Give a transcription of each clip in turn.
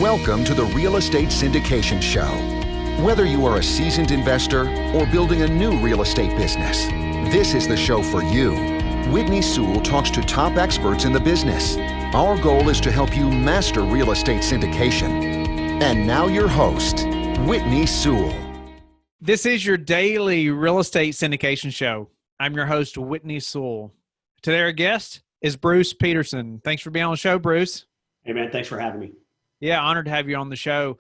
Welcome to the Real Estate Syndication Show. Whether you are a seasoned investor or building a new real estate business, this is the show for you. Whitney Sewell talks to top experts in the business. Our goal is to help you master real estate syndication. And now your host, Whitney Sewell. This is your daily real estate syndication show. I'm your host, Whitney Sewell. Today our guest is Bruce Petersen. Thanks for being on the show, Bruce. Hey, man. Thanks for having me. Yeah, honored to have you on the show.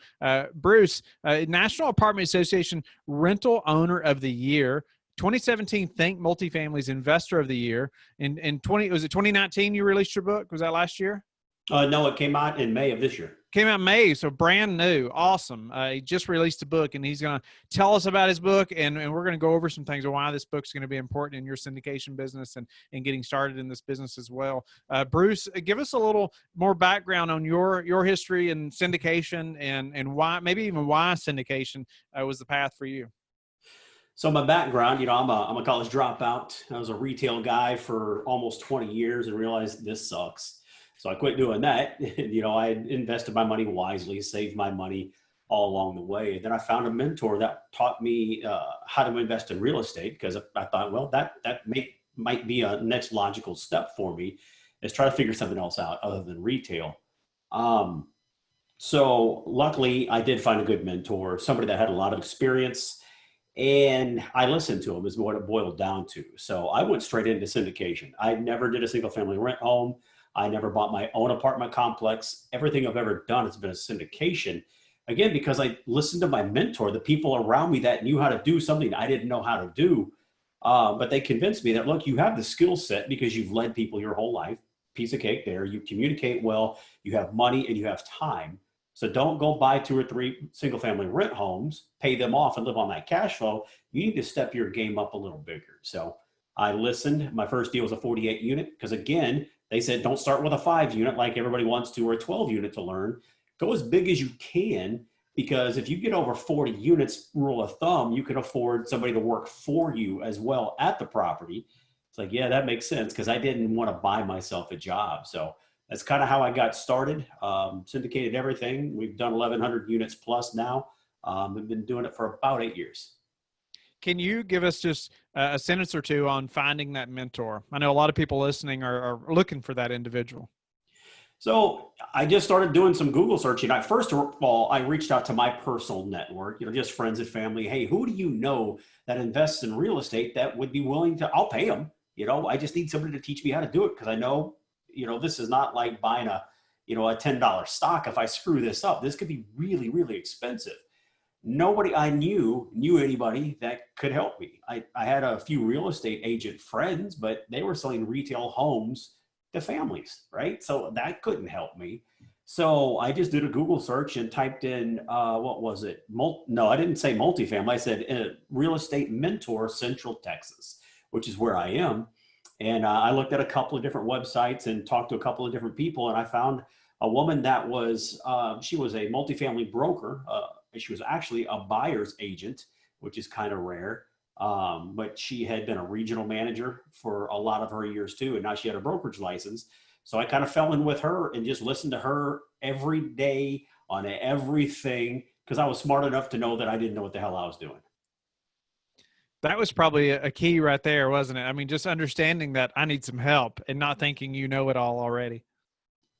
Bruce, National Apartment Association Rental Owner of the Year, 2017 Think Multifamily's Investor of the Year. Was it 2019 you released your book? Was that last year? No, it came out in May of this year. Came out in May, so brand new. Awesome. He just released a book, and he's going to tell us about his book, and we're going to go over some things of why this book's going to be important in your syndication business and getting started in this business as well. Bruce, give us a little more background on your history in syndication and why, maybe even why syndication was the path for you. So my background, I'm a college dropout. I was a retail guy for almost 20 years and realized this sucks. So I quit doing that. I invested my money wisely, saved my money all along the way. And then I found a mentor that taught me how to invest in real estate, because I thought, well, that might be a next logical step for me, is try to figure something else out other than retail. So luckily I did find a good mentor, somebody that had a lot of experience, and I listened to him is what it boiled down to. So I went straight into syndication. I never did a single family rent home. I never bought my own apartment complex. Everything I've ever done has been a syndication. Again, because I listened to my mentor, the people around me that knew how to do something I didn't know how to do. But they convinced me that, look, you have the skill set because you've led people your whole life. Piece of cake there. You communicate well, you have money, and you have time. So don't go buy 2 or 3 single family rent homes, pay them off and live on that cash flow. You need to step your game up a little bigger. So I listened. My first deal was a 48 unit because, again, they said, don't start with a 5 unit like everybody wants to, or a 12 unit to learn. Go as big as you can, because if you get over 40 units, rule of thumb, you can afford somebody to work for you as well at the property. It's like, yeah, that makes sense, because I didn't want to buy myself a job. So that's kind of how I got started. Syndicated everything. We've done 1,100 units plus now. We've been doing it for about 8 years. Can you give us just a sentence or two on finding that mentor? I know a lot of people listening are looking for that individual. So I just started doing some Google searching. First of all, I reached out to my personal network, just friends and family. Hey, who do you know that invests in real estate that would be willing to, I'll pay them. I just need somebody to teach me how to do it, because I know, this is not like buying a $10 stock. If I screw this up, this could be really, really expensive. Nobody I knew anybody that could help me. I had a few real estate agent friends, but they were selling retail homes to families, right? So that couldn't help me. So I just did a Google search and typed in, what was it? No, I didn't say multifamily. I said real estate mentor, Central Texas, which is where I am. And I looked at a couple of different websites and talked to a couple of different people. And I found a woman that was, she was a multifamily broker. She was actually a buyer's agent, which is kind of rare. But she had been a regional manager for a lot of her years too. And now she had a brokerage license. So I kind of fell in with her and just listened to her every day on everything, because I was smart enough to know that I didn't know what the hell I was doing. That was probably a key right there, wasn't it? I mean, just understanding that I need some help and not thinking you know it all already.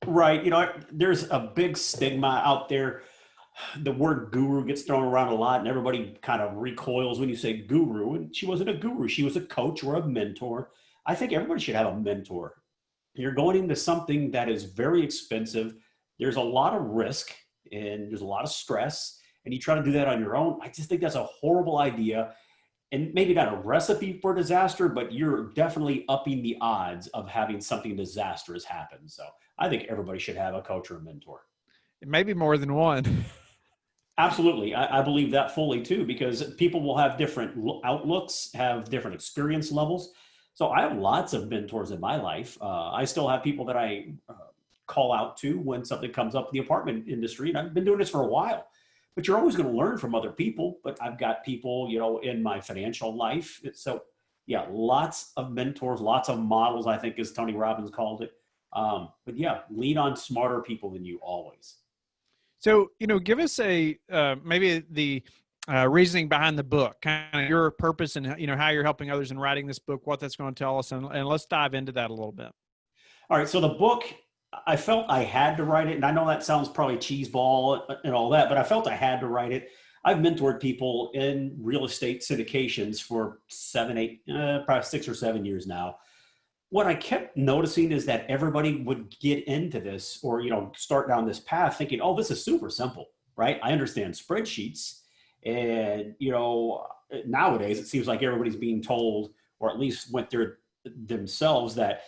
Right. There's a big stigma out there. The word guru gets thrown around a lot, and everybody kind of recoils when you say guru. And she wasn't a guru. She was a coach or a mentor. I think everybody should have a mentor. You're going into something that is very expensive. There's a lot of risk and there's a lot of stress, and you try to do that on your own. I just think that's a horrible idea, and maybe not a recipe for disaster, but you're definitely upping the odds of having something disastrous happen. So I think everybody should have a coach or a mentor. Maybe more than one. Absolutely. I believe that fully too, because people will have different outlooks, have different experience levels. So I have lots of mentors in my life. I still have people that I call out to when something comes up in the apartment industry. And I've been doing this for a while, but you're always going to learn from other people. But I've got people, in my financial life. So yeah, lots of mentors, lots of models, I think, as Tony Robbins called it. But yeah, lean on smarter people than you always. So, give us a maybe the reasoning behind the book, kind of your purpose and, how you're helping others in writing this book, what that's going to tell us. And let's dive into that a little bit. All right. So the book, I felt I had to write it. And I know that sounds probably cheeseball and all that, but I felt I had to write it. I've mentored people in real estate syndications for 7, 8, probably 6 or 7 years now. What I kept noticing is that everybody would get into this or, start down this path thinking, oh, this is super simple, right? I understand spreadsheets. And, nowadays it seems like everybody's being told, or at least went there themselves, that,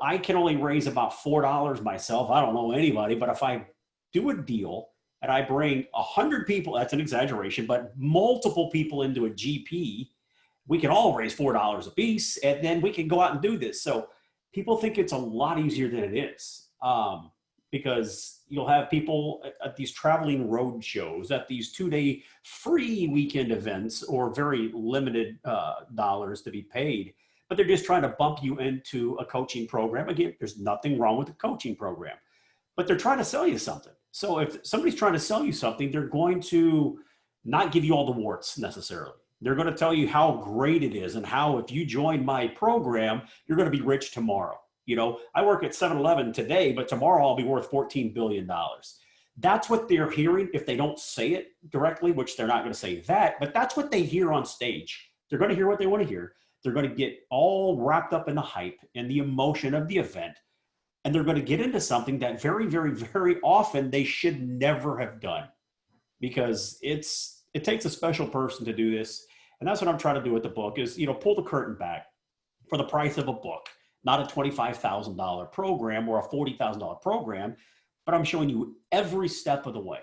I can only raise about $4 myself. I don't know anybody, but if I do a deal and I bring 100 people, that's an exaggeration, but multiple people into a GP, we can all raise $4 a piece, and then we can go out and do this. So people think it's a lot easier than it is, because you'll have people at these traveling road shows, at these 2-day free weekend events, or very limited dollars to be paid, but they're just trying to bump you into a coaching program. Again, there's nothing wrong with a coaching program, but they're trying to sell you something. So if somebody's trying to sell you something, they're going to not give you all the warts necessarily. They're going to tell you how great it is and how if you join my program, you're going to be rich tomorrow. I work at 7-Eleven today, but tomorrow I'll be worth $14 billion. That's what they're hearing if they don't say it directly, which they're not going to say that, but that's what they hear on stage. They're going to hear what they want to hear. They're going to get all wrapped up in the hype and the emotion of the event. And they're going to get into something that very, very, very often they should never have done, because it takes a special person to do this. And that's what I'm trying to do with the book is, pull the curtain back for the price of a book, not a $25,000 program or a $40,000 program, but I'm showing you every step of the way.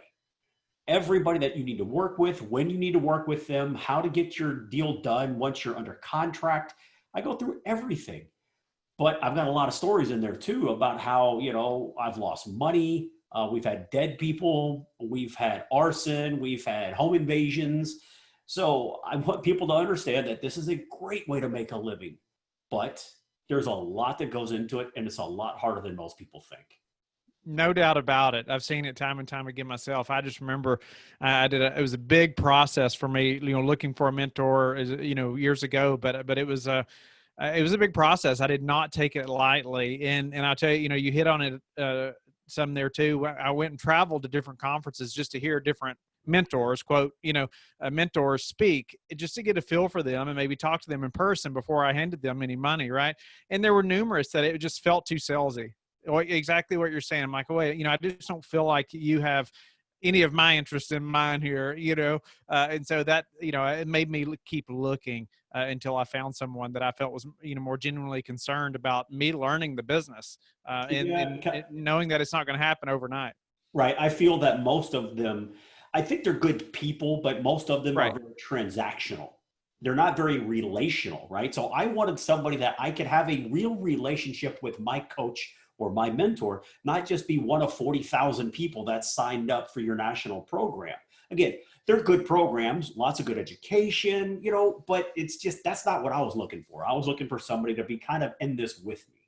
Everybody that you need to work with, when you need to work with them, how to get your deal done once you're under contract. I go through everything. But I've got a lot of stories in there too about how, I've lost money. We've had dead people. We've had arson. We've had home invasions. So I want people to understand that this is a great way to make a living, but there's a lot that goes into it, and it's a lot harder than most people think. No doubt about it. I've seen it time and time again myself. I just remember it was a big process for me, looking for a mentor, years ago, but it was a big process. I did not take it lightly. And I'll tell you, you hit on it some there too. I went and traveled to different conferences just to hear different mentors, quote, mentors speak, just to get a feel for them and maybe talk to them in person before I handed them any money. Right. And there were numerous that it just felt too salesy. Exactly what you're saying, Michael. I just don't feel like you have any of my interest in mind here, and so that, it made me keep looking until I found someone that I felt was, more genuinely concerned about me learning the business and knowing that it's not going to happen overnight. Right. I feel that most of them, I think they're good people, but most of them Right. are very transactional. They're not very relational, right? So I wanted somebody that I could have a real relationship with my coach or my mentor, not just be one of 40,000 people that signed up for your national program. Again, they're good programs, lots of good education, but it's just, that's not what I was looking for. I was looking for somebody to be kind of in this with me.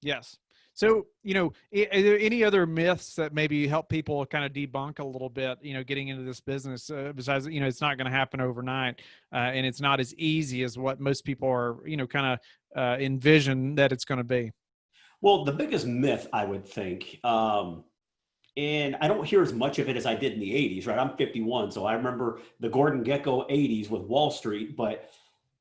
Yes. So, are there any other myths that maybe help people kind of debunk a little bit, getting into this business, besides, it's not going to happen overnight, and it's not as easy as what most people are, kind of envision that it's going to be? Well, the biggest myth, I would think, and I don't hear as much of it as I did in the 80s, right? I'm 51, so I remember the Gordon Gekko 80s with Wall Street, but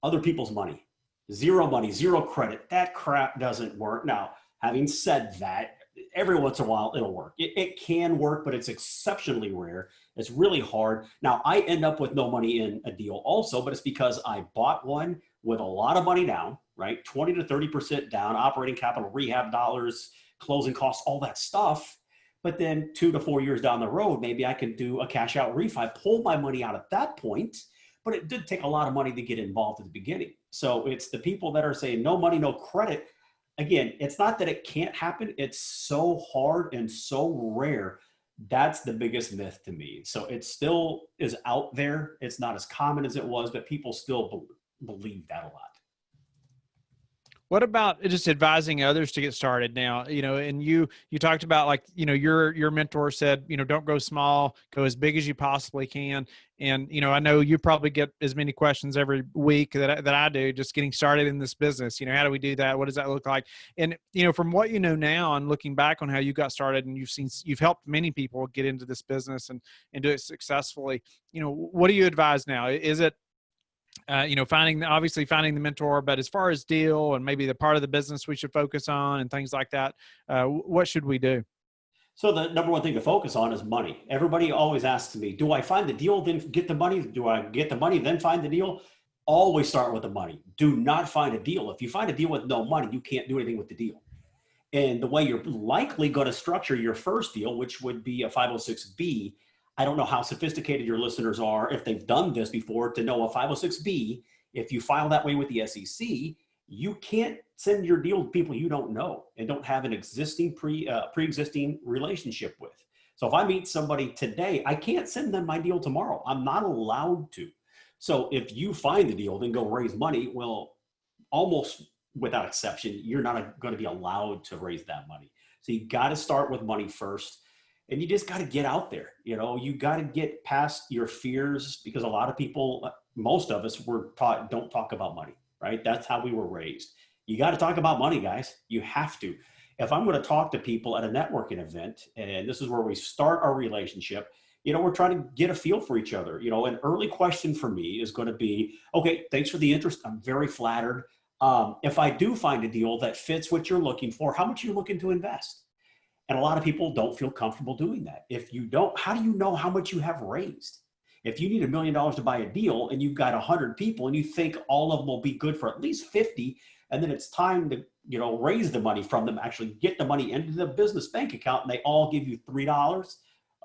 other people's money, zero credit, that crap doesn't work. Now, having said that, every once in a while it'll work. It can work, but it's exceptionally rare. It's really hard. Now, I end up with no money in a deal also, but it's because I bought one with a lot of money down, right? 20 to 30% down, operating capital, rehab dollars, closing costs, all that stuff. But then 2 to 4 years down the road, maybe I can do a cash out refi, pull my money out at that point. But it did take a lot of money to get involved at the beginning. So it's the people that are saying no money, no credit. Again, it's not that it can't happen. It's so hard and so rare. That's the biggest myth to me. So it still is out there. It's not as common as it was, but people still believe that a lot. What about just advising others to get started now? And you talked about, like, your mentor said, don't go small, go as big as you possibly can. And, I know you probably get as many questions every week that I do, just getting started in this business. How do we do that? What does that look like? And, from what you know now and looking back on how you got started, and you've helped many people get into this business and do it successfully, what do you advise now? Is it, finding the mentor, but as far as deal and maybe the part of the business we should focus on and things like that, what should we do? So the number one thing to focus on is money. Everybody always asks me, do I find the deal, then get the money? Do I get the money, then find the deal? Always start with the money. Do not find a deal. If you find a deal with no money, you can't do anything with the deal. And the way you're likely going to structure your first deal, which would be a 506B, I don't know how sophisticated your listeners are, if they've done this before, to know a 506B, if you file that way with the SEC, you can't send your deal to people you don't know and don't have an existing pre-existing relationship with. So if I meet somebody today, I can't send them my deal tomorrow. I'm not allowed to. So if you find the deal, then go raise money. Well, almost without exception, you're not going to be allowed to raise that money. So you got to start with money first. And you just got to get out there. You got to get past your fears, because a lot of people, most of us were taught, don't talk about money, right? That's how we were raised. You got to talk about money, guys. You have to. If I'm going to talk to people at a networking event, and this is where we start our relationship, we're trying to get a feel for each other. An early question for me is going to be, okay, thanks for the interest. I'm very flattered. If I do find a deal that fits what you're looking for, how much are you looking to invest? And a lot of people don't feel comfortable doing that. If you don't, how do you know how much you have raised? If you need $1 million to buy a deal and you've got 100 people and you think all of them will be good for at least 50, and then it's time to, raise the money from them, actually get the money into the business bank account, and they all give you $3,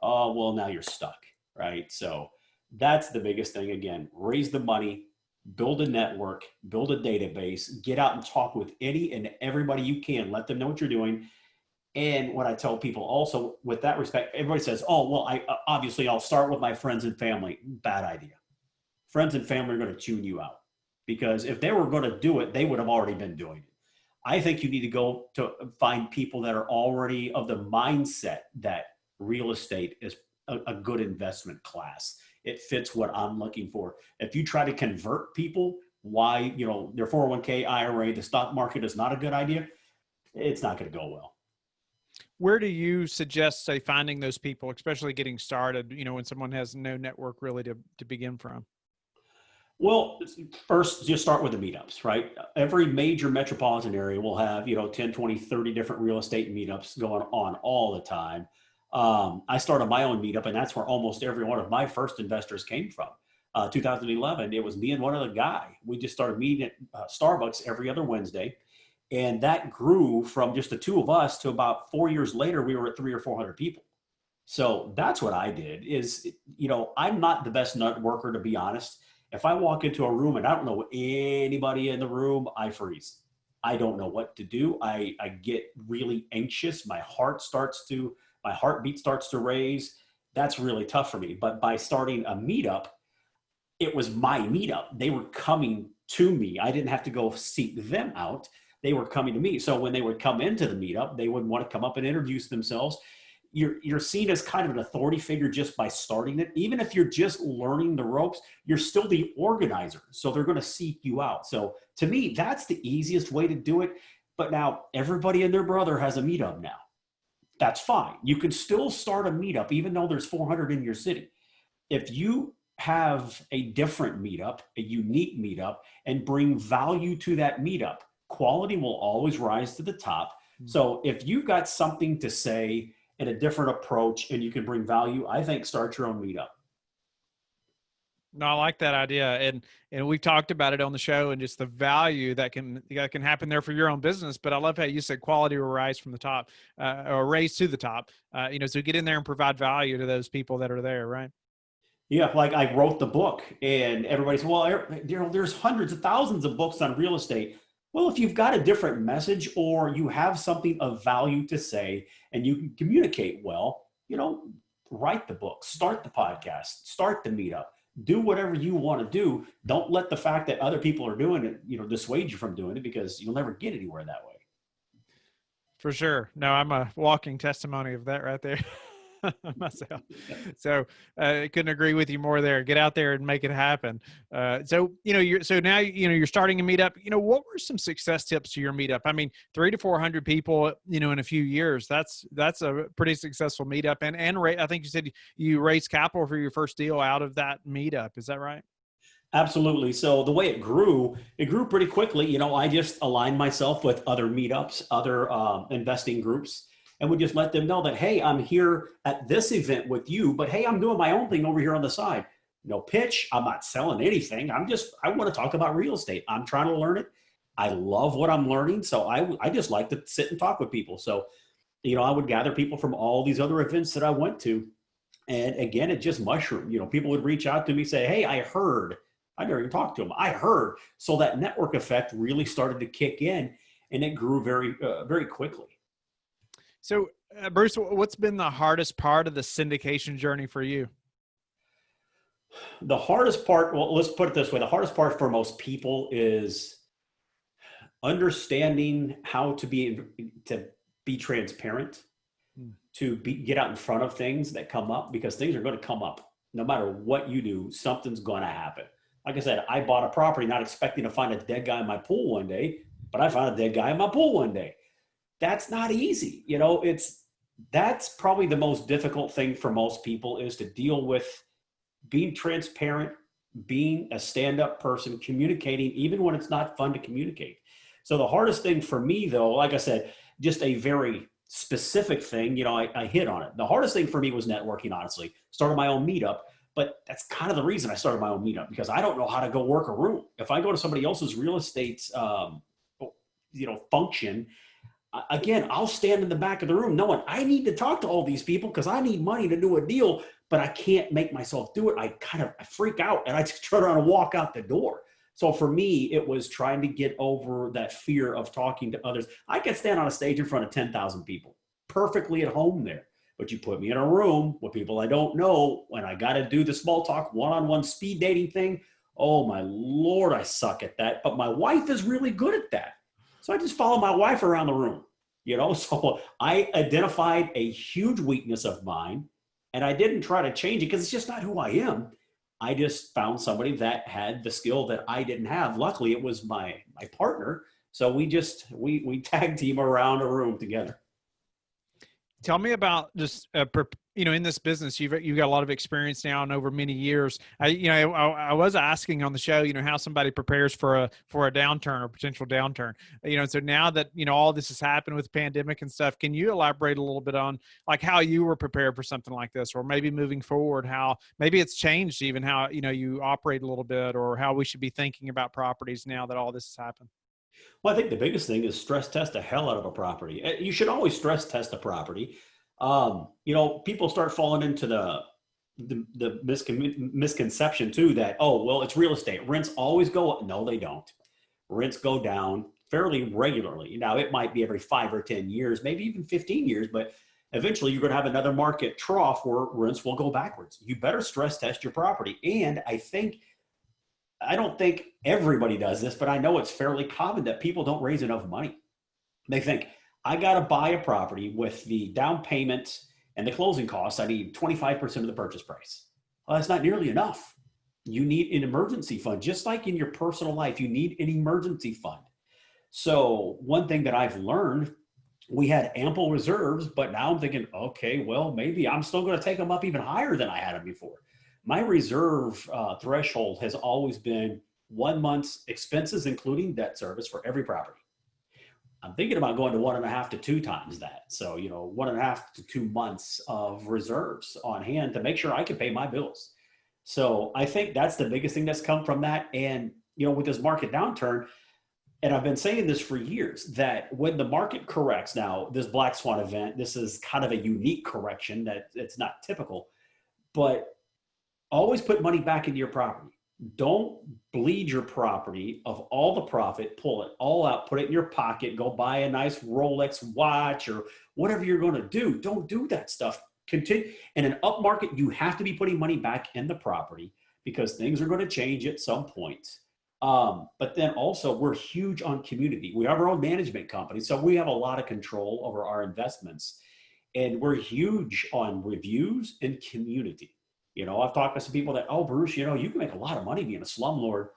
well, now you're stuck, right? So that's the biggest thing. Again, raise the money, build a network, build a database, get out and talk with any and everybody you can. Let them know what you're doing. And what I tell people also with that respect, everybody says, oh, well, I'll start with my friends and family. Bad idea. Friends and family are going to tune you out, because if they were going to do it, they would have already been doing it. I think you need to go to find people that are already of the mindset that real estate is a good investment class. It fits what I'm looking for. If you try to convert people why, their 401k, IRA, the stock market is not a good idea, it's not going to go well. Where do you suggest, say, finding those people, especially getting started, when someone has no network really to begin from? Well, first, just start with the meetups, right? Every major metropolitan area will have, 10, 20, 30 different real estate meetups going on all the time. I started my own meetup, and that's where almost every one of my first investors came from. 2011, it was me and one other guy. We just started meeting at Starbucks every other Wednesday. And that grew from just the two of us to about 4 years later, we were at 300 or 400 people. So that's what I did is, I'm not the best networker, to be honest. If I walk into a room and I don't know anybody in the room, I freeze. I don't know what to do. I get really anxious. My heartbeat starts to raise. That's really tough for me. But by starting a meetup, it was my meetup. They were coming to me. I didn't have to go seek them out. They were coming to me. So when they would come into the meetup, they would want to come up and introduce themselves. You're seen as kind of an authority figure just by starting it. Even if you're just learning the ropes, you're still the organizer. So they're going to seek you out. So to me, that's the easiest way to do it. But now everybody and their brother has a meetup now. That's fine. You can still start a meetup, even though there's 400 in your city. If you have a different meetup, a unique meetup, and bring value to that meetup, quality will always rise to the top. So if you've got something to say and a different approach and you can bring value, I think start your own meetup. No, I like that idea. And we've talked about it on the show and just the value that can happen there for your own business. But I love how you said quality will rise from the top, or raise to the top, so get in there and provide value to those people that are there. Right. Yeah. Like I wrote the book and everybody said, well, there's hundreds of thousands of books on real estate. Well, if you've got a different message or you have something of value to say and you can communicate well, write the book, start the podcast, start the meetup, do whatever you want to do. Don't let the fact that other people are doing it, dissuade you from doing it, because you'll never get anywhere that way. For sure. No, I'm a walking testimony of that right there myself. So I couldn't agree with you more there. Get out there and make it happen. So now, you're starting a meetup. What were some success tips to your meetup? I mean, 300 to 400 people, in a few years, that's a pretty successful meetup. And I think you said you raised capital for your first deal out of that meetup. Is that right? Absolutely. So the way it grew pretty quickly. I just aligned myself with other meetups, other investing groups, and would just let them know that, hey, I'm here at this event with you, but hey, I'm doing my own thing over here on the side. No pitch. I'm not selling anything. I want to talk about real estate. I'm trying to learn it. I love what I'm learning. So I just like to sit and talk with people. So, I would gather people from all these other events that I went to. And again, it just mushroomed. People would reach out to me, say, hey, I heard. I never even talked to them. I heard. So that network effect really started to kick in, and it grew very, very quickly. So, Bruce, what's been the hardest part of the syndication journey for you? The hardest part, well, let's put it this way. The hardest part for most people is understanding how to be transparent, get out in front of things that come up, because things are going to come up. No matter what you do, something's going to happen. Like I said, I bought a property not expecting to find a dead guy in my pool one day, but I found a dead guy in my pool one day. That's not easy. That's probably the most difficult thing for most people, is to deal with being transparent, being a stand-up person, communicating, even when it's not fun to communicate. So the hardest thing for me, though, like I said, just a very specific thing, I hit on it. The hardest thing for me was networking, honestly. Started my own meetup. But that's kind of the reason I started my own meetup, because I don't know how to go work a room. If I go to somebody else's real estate, function, again, I'll stand in the back of the room knowing I need to talk to all these people because I need money to do a deal, but I can't make myself do it. I freak out and I just turn around and walk out the door. So for me, it was trying to get over that fear of talking to others. I can stand on a stage in front of 10,000 people, perfectly at home there. But you put me in a room with people I don't know, when I got to do the small talk, one-on-one speed dating thing. Oh my Lord, I suck at that. But my wife is really good at that. So I just follow my wife around the room, So I identified a huge weakness of mine, and I didn't try to change it because it's just not who I am. I just found somebody that had the skill that I didn't have. Luckily, it was my partner. So we tag team around a room together. Tell me about just, in this business, you've got a lot of experience now and over many years. I was asking on the show, how somebody prepares for a downturn or potential downturn. So now that, all this has happened with the pandemic and stuff, can you elaborate a little bit on like how you were prepared for something like this, or maybe moving forward, how maybe it's changed even how, you operate a little bit, or how we should be thinking about properties now that all this has happened? Well, I think the biggest thing is stress test the hell out of a property. You should always stress test a property. People start falling into the misconception too that, oh, well, it's real estate. Rents always go up. No, they don't. Rents go down fairly regularly. Now, it might be every 5 or 10 years, maybe even 15 years, but eventually you're going to have another market trough where rents will go backwards. You better stress test your property. And I don't think everybody does this, but I know it's fairly common that people don't raise enough money. They think, I got to buy a property with the down payment and the closing costs. I need 25% of the purchase price. Well, that's not nearly enough. You need an emergency fund. Just like in your personal life, you need an emergency fund. So one thing that I've learned, we had ample reserves, but now I'm thinking, okay, well, maybe I'm still going to take them up even higher than I had them before. My reserve threshold has always been 1 month's expenses, including debt service for every property. I'm thinking about going to 1.5 to 2 times that. So, 1.5 to 2 months of reserves on hand to make sure I can pay my bills. So I think that's the biggest thing that's come from that. And, with this market downturn, and I've been saying this for years, that when the market corrects, now this black swan event, this is kind of a unique correction that it's not typical, but always put money back into your property. Don't bleed your property of all the profit, pull it all out, put it in your pocket, go buy a nice Rolex watch or whatever you're going to do. Don't do that stuff. Continue. In an up market, you have to be putting money back in the property, because things are going to change at some point. But then also we're huge on community. We have our own management company, so we have a lot of control over our investments, and we're huge on reviews and community. I've talked to some people that, oh, Bruce, you can make a lot of money being a slumlord.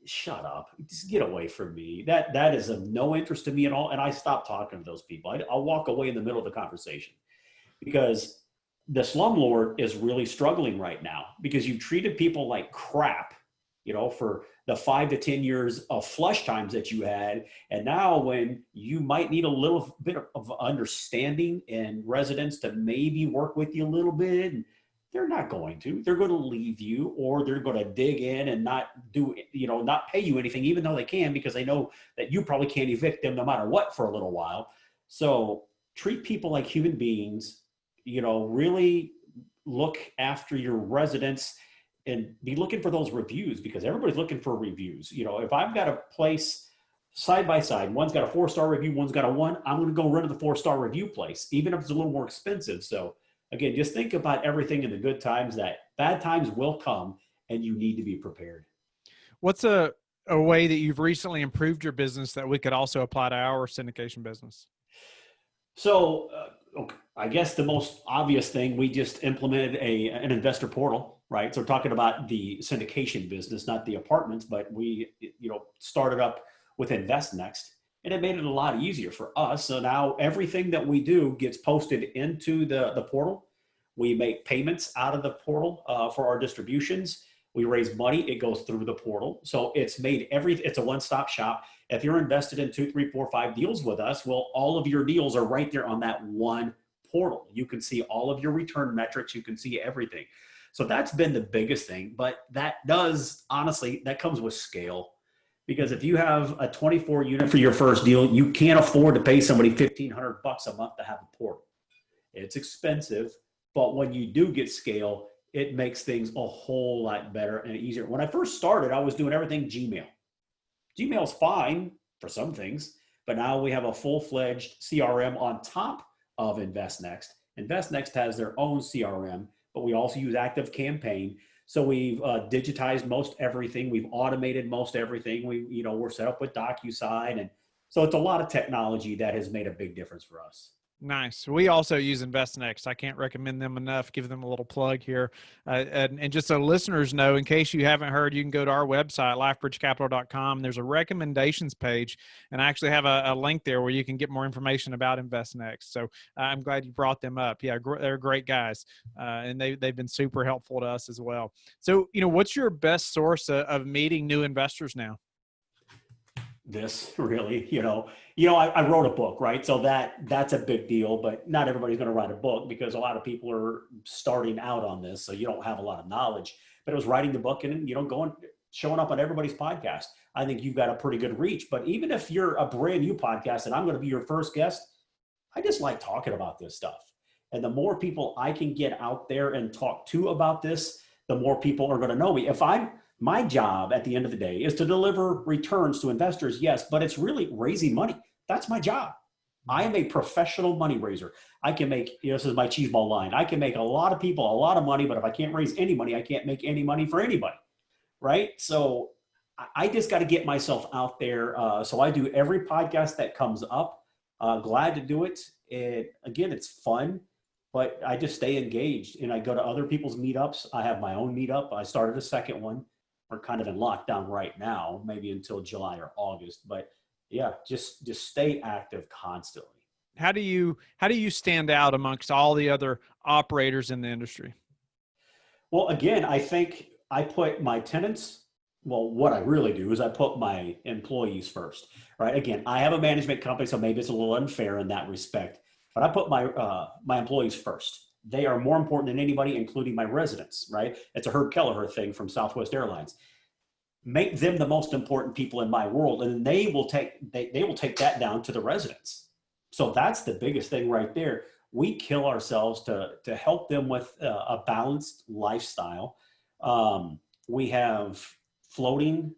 Shut up. Just get away from me. That is of no interest to me at all. And I stopped talking to those people. I'll walk away in the middle of the conversation, because the slumlord is really struggling right now because you've treated people like crap, for the 5 to 10 years of flush times that you had. And now when you might need a little bit of understanding and residents to maybe work with you a little bit, they're not going to. They're going to leave you, or they're going to dig in and not pay you anything, even though they can, because they know that you probably can't evict them no matter what for a little while. So treat people like human beings, really look after your residents and be looking for those reviews, because everybody's looking for reviews. If I've got a place side by side, one's got a 4-star review, one's got a 1, I'm going to go run to the 4-star review place, even if it's a little more expensive. So again, just think about everything in the good times, that bad times will come and you need to be prepared. What's a way that you've recently improved your business that we could also apply to our syndication business? So I guess the most obvious thing, we just implemented an investor portal, right? So we're talking about the syndication business, not the apartments, but we, started up with InvestNext, and it made it a lot easier for us. So now everything that we do gets posted into the portal. We make payments out of the portal for our distributions. We raise money, it goes through the portal. So it's made it's a one-stop shop. If you're invested in 2, 3, 4, 5 deals with us, well, all of your deals are right there on that one portal. You can see all of your return metrics. You can see everything. So that's been the biggest thing, but that comes with scale. Because if you have a 24 unit for your first deal, you can't afford to pay somebody $1,500 a month to have a portal. It's expensive, but when you do get scale, it makes things a whole lot better and easier. When I first started, I was doing everything Gmail. Gmail's fine for some things, but now we have a full-fledged CRM on top of InvestNext. InvestNext has their own CRM, but we also use ActiveCampaign. So we've digitized most everything. We've automated most everything. We're set up with DocuSign. And so it's a lot of technology that has made a big difference for us. Nice. We also use InvestNext. I can't recommend them enough. Give them a little plug here. And just so listeners know, in case you haven't heard, you can go to our website, LifeBridgeCapital.com. There's a recommendations page, and I actually have a link there where you can get more information about InvestNext. So I'm glad you brought them up. Yeah, they're great guys, and they've been super helpful to us as well. So, what's your best source of meeting new investors now? This really, I wrote a book, right? So that's a big deal, but not everybody's going to write a book because a lot of people are starting out on this. So you don't have a lot of knowledge, but it was writing the book and, showing up on everybody's podcast. I think you've got a pretty good reach, but even if you're a brand new podcast and I'm going to be your first guest, I just like talking about this stuff. And the more people I can get out there and talk to about this, the more people are going to know me. My job at the end of the day is to deliver returns to investors, yes, but it's really raising money. That's my job. I am a professional money raiser. I can make, this is my cheese ball line. I can make a lot of people a lot of money, but if I can't raise any money, I can't make any money for anybody, right? So I just got to get myself out there. So I do every podcast that comes up. Glad to do it. Again, it's fun. But I just stay engaged and I go to other people's meetups. I have my own meetup. I started a second one. We're kind of in lockdown right now, maybe until July or August. But yeah, just stay active constantly. How do you stand out amongst all the other operators in the industry? Well, again, I think I put my tenants, what I really do is I put my employees first, right? Again, I have a management company, so maybe it's a little unfair in that respect, but I put my employees first. They are more important than anybody, including my residents, right? It's a Herb Kelleher thing from Southwest Airlines. Make them the most important people in my world, and they will take that down to the residents. So that's the biggest thing right there. We kill ourselves to help them with a balanced lifestyle. We have floating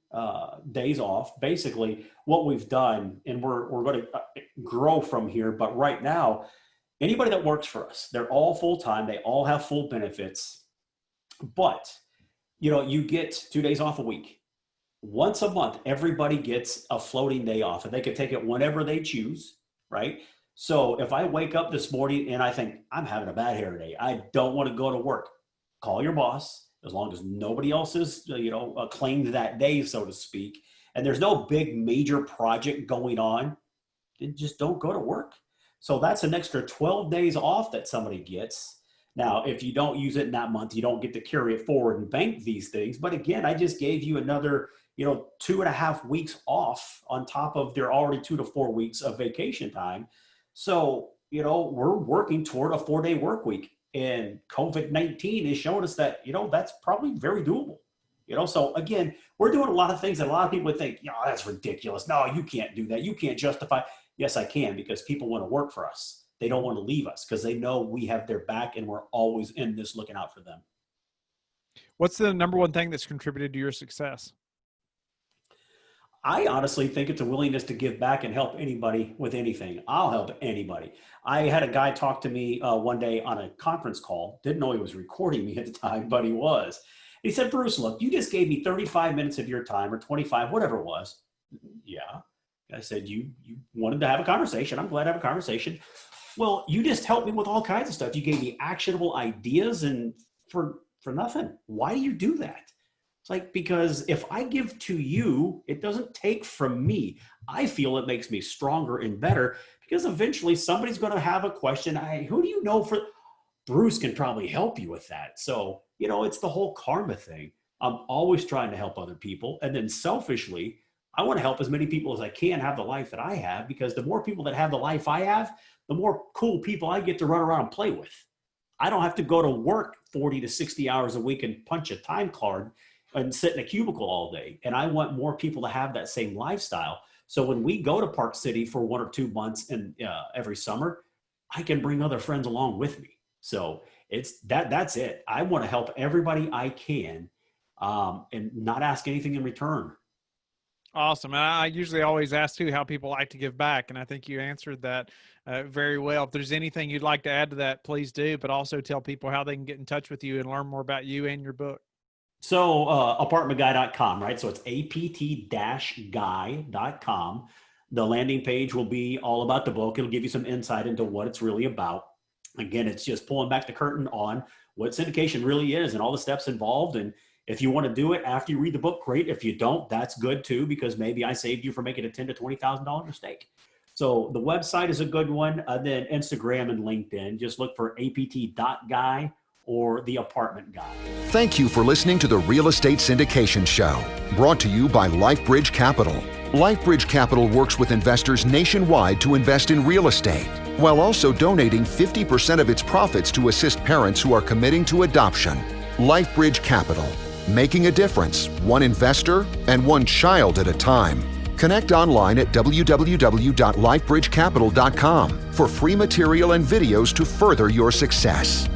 days off. Basically, what we've done, and we're going to grow from here, but right now, anybody that works for us, they're all full-time, they all have full benefits, but You get 2 days off a week. Once a month, everybody gets a floating day off, and they can take it whenever they choose, right? So if I wake up this morning and I think I'm having a bad hair day, I don't want to go to work, call your boss, as long as nobody else is, claimed that day, so to speak, and there's no big major project going on, then just don't go to work. So that's an extra 12 days off that somebody gets. Now, if you don't use it in that month, you don't get to carry it forward and bank these things. But again, I just gave you another, 2.5 weeks off on top of their already 2 to 4 weeks of vacation time. So, we're working toward a 4-day work week, and COVID-19 is showing us that, that's probably very doable. So again, we're doing a lot of things that a lot of people would think, that's ridiculous. No, you can't do that. You can't justify. Yes, I can, because people want to work for us. They don't want to leave us because they know we have their back and we're always in this looking out for them. What's the number one thing that's contributed to your success? I honestly think it's a willingness to give back and help anybody with anything. I'll help anybody. I had a guy talk to me one day on a conference call. Didn't know he was recording me at the time, but he was. He said, Bruce, look, you just gave me 35 minutes of your time, or 25, whatever it was. Yeah. I said, you wanted to have a conversation. I'm glad to have a conversation. Well, you just helped me with all kinds of stuff. You gave me actionable ideas, and for nothing. Why do you do that? It's like, because if I give to you, it doesn't take from me. I feel it makes me stronger and better, because eventually somebody's going to have a question. Who do you know for? Bruce can probably help you with that. So, it's the whole karma thing. I'm always trying to help other people. And then selfishly, I want to help as many people as I can have the life that I have, because the more people that have the life I have, the more cool people I get to run around and play with. I don't have to go to work 40 to 60 hours a week and punch a time card and sit in a cubicle all day. And I want more people to have that same lifestyle. So when we go to Park City for 1 or 2 months and every summer, I can bring other friends along with me. So that's it. I want to help everybody I can, and not ask anything in return. Awesome. And I usually always ask too how people like to give back, and I think you answered that very well. If there's anything you'd like to add to that, please do, but also tell people how they can get in touch with you and learn more about you and your book. So apartmentguy.com, right? So it's apt-guy.com. The landing page will be all about the book. It'll give you some insight into what it's really about. Again, it's just pulling back the curtain on what syndication really is and all the steps involved. And if you want to do it after you read the book, great. If you don't, that's good too, because maybe I saved you from making a $10,000 to $20,000 mistake. So the website is a good one. Then Instagram and LinkedIn, just look for apt.guy or the Apartment Guy. Thank you for listening to the Real Estate Syndication Show, brought to you by LifeBridge Capital. LifeBridge Capital works with investors nationwide to invest in real estate, while also donating 50% of its profits to assist parents who are committing to adoption. LifeBridge Capital, making a difference, one investor and one child at a time. Connect online at www.lifebridgecapital.com for free material and videos to further your success.